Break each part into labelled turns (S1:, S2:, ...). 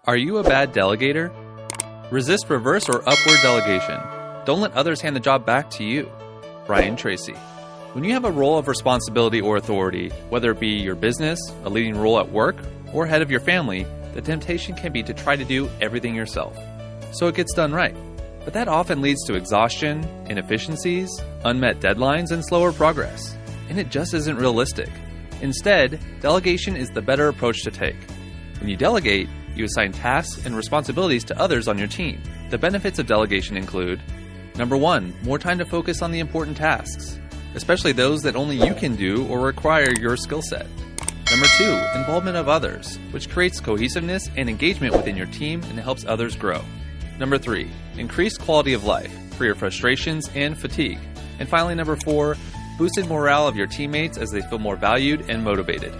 S1: Are you a bad delegator? Resist reverse or upward delegation. Don't let others hand the job back to you. Brian Tracy. When you have a role of responsibility or authority, whether it be your business, a leading role at work, or head of your family, the temptation can be to try to do everything yourself. So it gets done right. But that often leads to exhaustion, inefficiencies, unmet deadlines, and slower progress. And it just isn't realistic. Instead, delegation is the better approach to take. When you delegate, you assign tasks and responsibilities to others on your team. The benefits of delegation include: number 1, more time to focus on the important tasks, especially those that only you can do or require your skill set. Number 2, involvement of others, which creates cohesiveness and engagement within your team and helps others grow. Number 3, increased quality of life, freer frustrations and fatigue. And finally, number 4, boosted morale of your teammates as they feel more valued and motivated.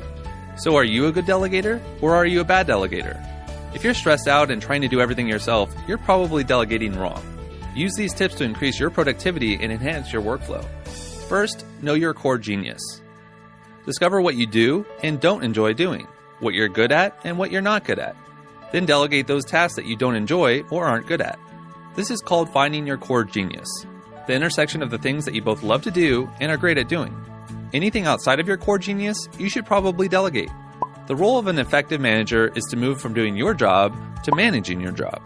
S1: So are you a good delegator, or are you a bad delegator? If you're stressed out and trying to do everything yourself, you're probably delegating wrong. Use these tips to increase your productivity and enhance your workflow. First, know your core genius. Discover what you do and don't enjoy doing, what you're good at and what you're not good at. Then delegate those tasks that you don't enjoy or aren't good at. This is called finding your core genius, the intersection of the things that you both love to do and are great at doing. Anything outside of your core genius, you should probably delegate. The role of an effective manager is to move from doing your job to managing your job.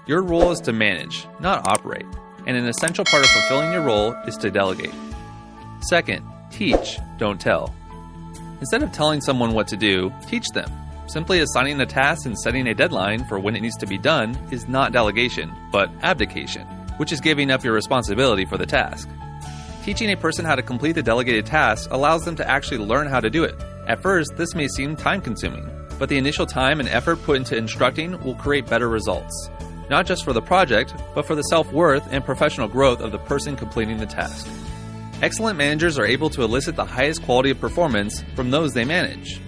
S1: Your role is to manage, not operate, and an essential part of fulfilling your role is to delegate. Second, teach, don't tell. Instead of telling someone what to do, teach them. Simply assigning a task and setting a deadline for when it needs to be done is not delegation, but abdication, which is giving up your responsibility for the task. Teaching a person how to complete the delegated task allows them to actually learn how to do it. At first, this may seem time-consuming, but the initial time and effort put into instructing will create better results, not just for the project, but for the self-worth and professional growth of the person completing the task. Excellent managers are able to elicit the highest quality of performance from those they manage.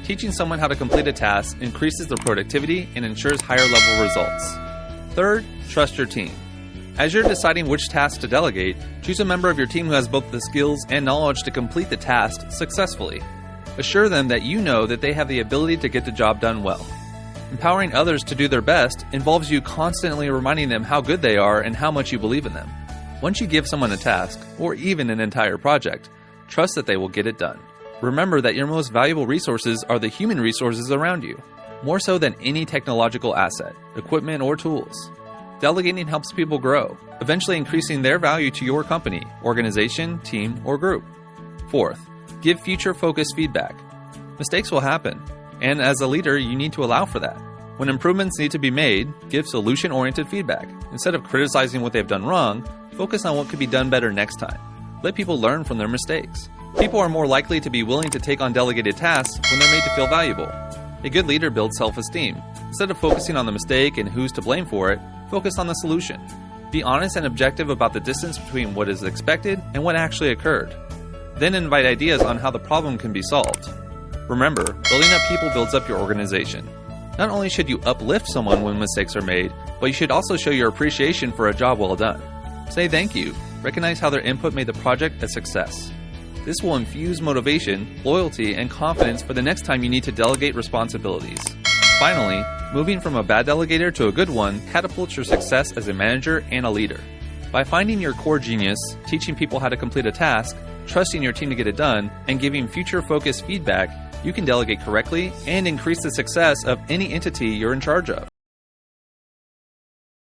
S1: Teaching someone how to complete a task increases their productivity and ensures higher-level results. Third, trust your team. As you're deciding which tasks to delegate, choose a member of your team who has both the skills and knowledge to complete the task successfully. Assure them that you know that they have the ability to get the job done well. Empowering others to do their best involves you constantly reminding them how good they are and how much you believe in them. Once you give someone a task, or even an entire project, trust that they will get it done. Remember that your most valuable resources are the human resources around you, more so than any technological asset, equipment, or tools. Delegating helps people grow, eventually increasing their value to your company, organization, team, or group. Fourth, give future-focused feedback. Mistakes will happen, and as a leader, you need to allow for that. When improvements need to be made, give solution-oriented feedback. Instead of criticizing what they've done wrong, focus on what could be done better next time. Let people learn from their mistakes. People are more likely to be willing to take on delegated tasks when they're made to feel valuable. A good leader builds self-esteem. Instead of focusing on the mistake and who's to blame for it, focus on the solution. Be honest and objective about the distance between what is expected and what actually occurred. Then invite ideas on how the problem can be solved. Remember, building up people builds up your organization. Not only should you uplift someone when mistakes are made, but you should also show your appreciation for a job well done. Say thank you. Recognize how their input made the project a success. This will infuse motivation, loyalty, and confidence for the next time you need to delegate responsibilities. Finally, moving from a bad delegator to a good one catapults your success as a manager and a leader. By finding your core genius, teaching people how to complete a task, trusting your team to get it done, and giving future-focused feedback, you can delegate correctly and increase the success of any entity you're in charge of.